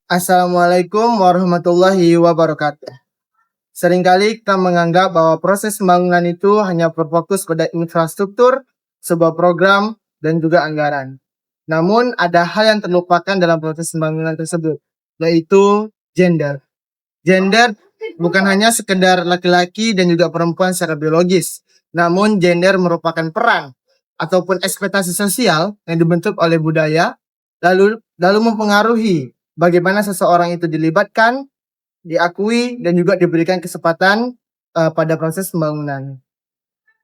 Assalamualaikum warahmatullahi wabarakatuh. Seringkali kita menganggap bahwa proses pembangunan itu hanya berfokus pada infrastruktur, sebuah program, dan juga anggaran. Namun ada hal yang terlupakan dalam proses pembangunan tersebut, yaitu gender. Gender bukan hanya sekedar laki-laki dan juga perempuan secara biologis, namun gender merupakan peran ataupun ekspektasi sosial yang dibentuk oleh budaya, lalu mempengaruhi bagaimana seseorang itu dilibatkan, diakui, dan juga diberikan kesempatan pada proses pembangunan.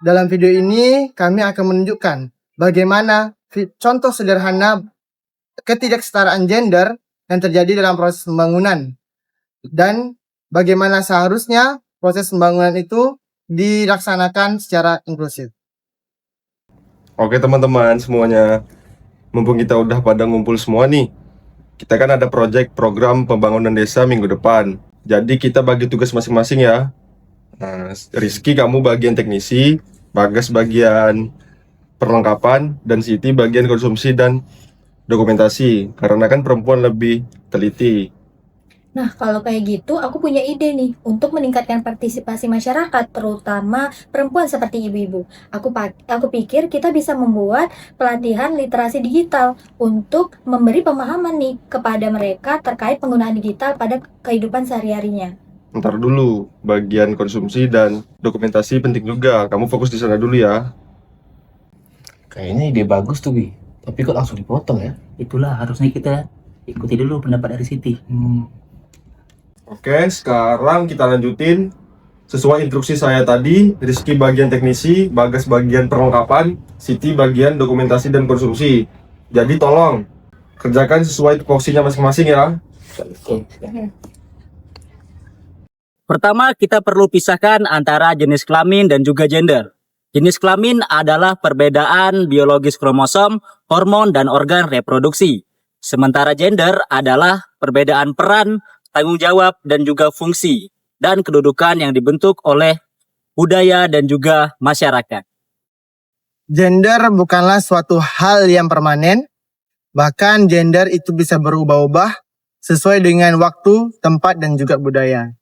Dalam video ini, kami akan menunjukkan bagaimana contoh sederhana ketidaksetaraan gender yang terjadi dalam proses pembangunan dan bagaimana seharusnya proses pembangunan itu dilaksanakan secara inklusif. Oke teman-teman semuanya, mumpung kita udah pada ngumpul semua nih, kita kan ada program pembangunan desa minggu depan. Jadi kita bagi tugas masing-masing ya. Nah, Rizky kamu bagian teknisi, Bagas bagian perlengkapan, dan Siti bagian konsumsi dan dokumentasi. Karena kan perempuan lebih teliti. Nah, kalau kayak gitu, aku punya ide nih untuk meningkatkan partisipasi masyarakat, terutama perempuan seperti ibu-ibu. Aku pikir kita bisa membuat pelatihan literasi digital untuk memberi pemahaman nih kepada mereka terkait penggunaan digital pada kehidupan sehari-harinya. Ntar dulu, bagian konsumsi dan dokumentasi penting juga. Kamu fokus di sana dulu ya. Kayaknya ide bagus tuh, Bi. Tapi kok langsung dipotong ya? Itulah harusnya kita ikuti dulu pendapat dari Siti. Oke, sekarang kita lanjutin sesuai instruksi saya tadi. Rizky bagian teknisi, Bagas bagian perlengkapan, Siti bagian dokumentasi dan konsumsi. Jadi tolong kerjakan sesuai tupoksinya masing-masing ya. Pertama, kita perlu pisahkan antara jenis kelamin dan juga gender. Jenis kelamin adalah perbedaan biologis kromosom, hormon, dan organ reproduksi. Sementara gender adalah perbedaan peran, tanggung jawab, dan juga fungsi, dan kedudukan yang dibentuk oleh budaya dan juga masyarakat. Gender bukanlah suatu hal yang permanen, bahkan gender itu bisa berubah-ubah sesuai dengan waktu, tempat, dan juga budaya.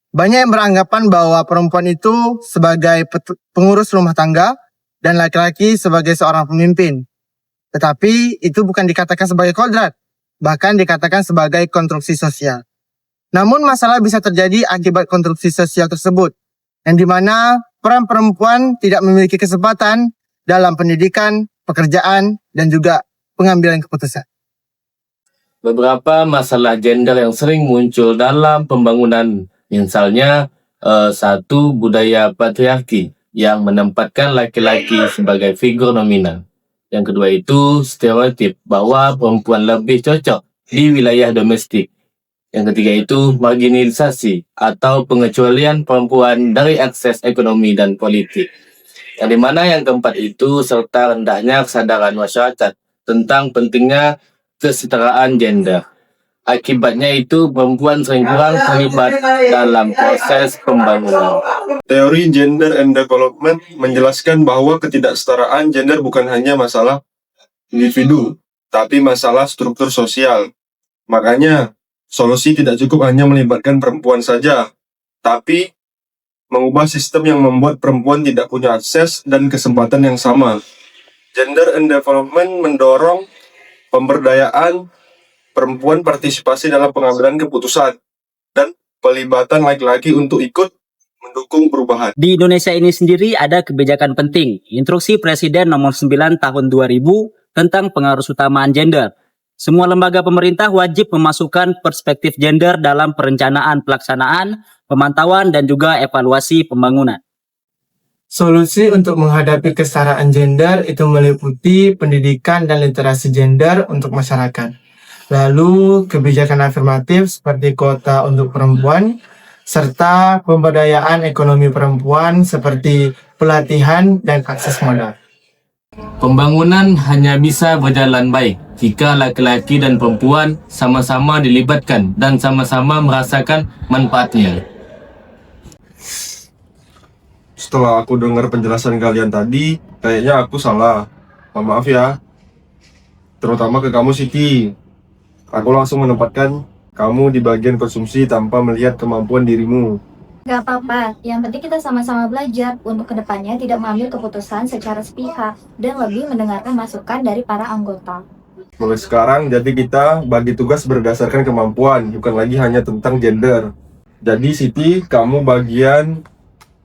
Banyak yang beranggapan bahwa perempuan itu sebagai pengurus rumah tangga dan laki-laki sebagai seorang pemimpin. Tetapi itu bukan dikatakan sebagai kodrat, bahkan dikatakan sebagai konstruksi sosial. Namun masalah bisa terjadi akibat konstruksi sosial tersebut, yang dimana peran perempuan tidak memiliki kesempatan dalam pendidikan, pekerjaan, dan juga pengambilan keputusan. Beberapa masalah gender yang sering muncul dalam pembangunan, misalnya satu, budaya patriarki yang menempatkan laki-laki sebagai figur dominan. Yang kedua itu stereotip bahwa perempuan lebih cocok di wilayah domestik. Yang ketiga itu marginalisasi atau pengecualian perempuan dari akses ekonomi dan politik. Yang dimana yang keempat itu serta rendahnya kesadaran masyarakat tentang pentingnya kesetaraan gender. Akibatnya itu perempuan sering kurang terlibat dalam proses pembangunan. Teori Gender and Development menjelaskan bahwa ketidaksetaraan gender bukan hanya masalah individu, tapi masalah struktur sosial. Makanya, solusi tidak cukup hanya melibatkan perempuan saja, tapi mengubah sistem yang membuat perempuan tidak punya akses dan kesempatan yang sama. Gender and Development mendorong pemberdayaan perempuan, partisipasi dalam pengambilan keputusan, dan pelibatan laki-laki untuk ikut mendukung perubahan. Di Indonesia ini sendiri ada kebijakan penting, Instruksi Presiden Nomor 9 Tahun 2000 tentang pengarusutamaan gender. Semua lembaga pemerintah wajib memasukkan perspektif gender dalam perencanaan pelaksanaan, pemantauan, dan juga evaluasi pembangunan. Solusi untuk menghadapi kesetaraan gender itu meliputi pendidikan dan literasi gender untuk masyarakat. Lalu kebijakan afirmatif seperti kuota untuk perempuan, serta pemberdayaan ekonomi perempuan seperti pelatihan dan akses modal. Pembangunan hanya bisa berjalan baik jika laki-laki dan perempuan sama-sama dilibatkan dan sama-sama merasakan manfaatnya. Setelah aku dengar penjelasan kalian tadi, kayaknya aku salah. Maaf ya. Terutama ke kamu, Siti. Aku langsung menempatkan kamu di bagian konsumsi tanpa melihat kemampuan dirimu. Gak apa-apa, yang penting kita sama-sama belajar untuk kedepannya tidak mengambil keputusan secara sepihak dan lebih mendengarkan masukan dari para anggota. Mulai sekarang, jadi kita bagi tugas berdasarkan kemampuan, bukan lagi hanya tentang gender. Jadi Siti, kamu bagian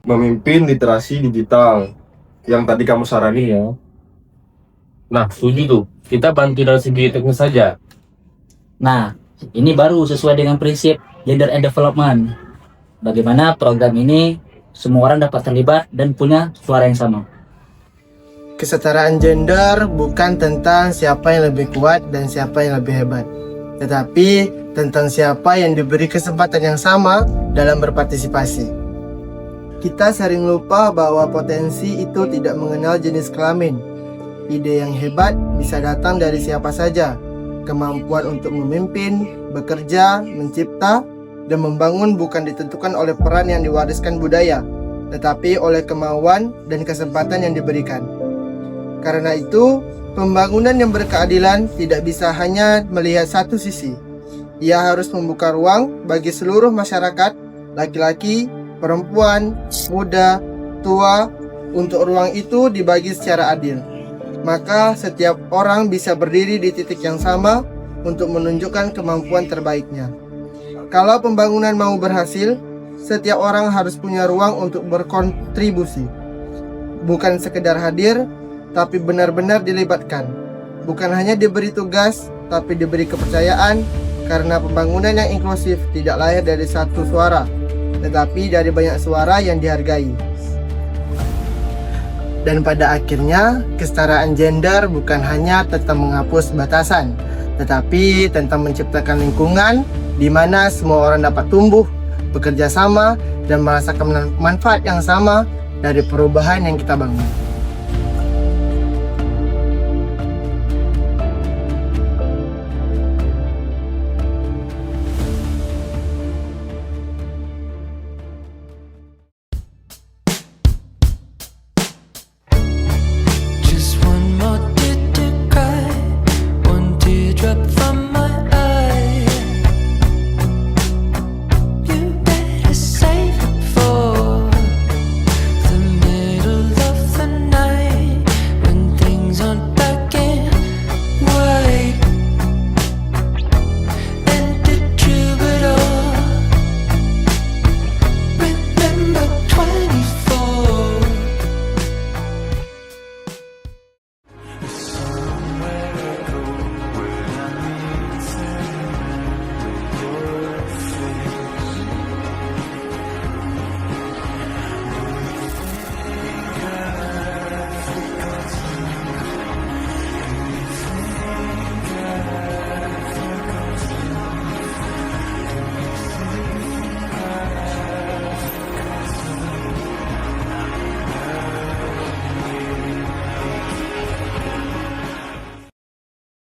memimpin literasi digital yang tadi kamu sarani ya. Nah, setuju tuh. Kita bantu dari segi teknis saja. Nah, ini baru sesuai dengan prinsip gender and development. Bagaimana program ini semua orang dapat terlibat dan punya suara yang sama. Kesetaraan gender bukan tentang siapa yang lebih kuat dan siapa yang lebih hebat, tetapi tentang siapa yang diberi kesempatan yang sama dalam berpartisipasi. Kita sering lupa bahwa potensi itu tidak mengenal jenis kelamin. Ide yang hebat bisa datang dari siapa saja. Kemampuan untuk memimpin, bekerja, mencipta, dan membangun bukan ditentukan oleh peran yang diwariskan budaya, tetapi oleh kemauan dan kesempatan yang diberikan. Karena itu, pembangunan yang berkeadilan tidak bisa hanya melihat satu sisi. Ia harus membuka ruang bagi seluruh masyarakat, laki-laki, perempuan, muda, tua, untuk ruang itu dibagi secara adil. Maka setiap orang bisa berdiri di titik yang sama untuk menunjukkan kemampuan terbaiknya. Kalau pembangunan mau berhasil, setiap orang harus punya ruang untuk berkontribusi. Bukan sekedar hadir, tapi benar-benar dilibatkan. Bukan hanya diberi tugas, tapi diberi kepercayaan, karena pembangunan yang inklusif tidak lahir dari satu suara, tetapi dari banyak suara yang dihargai. Dan pada akhirnya, kesetaraan gender bukan hanya tentang menghapus batasan, tetapi tentang menciptakan lingkungan di mana semua orang dapat tumbuh, bekerja sama, dan merasakan manfaat yang sama dari perubahan yang kita bangun.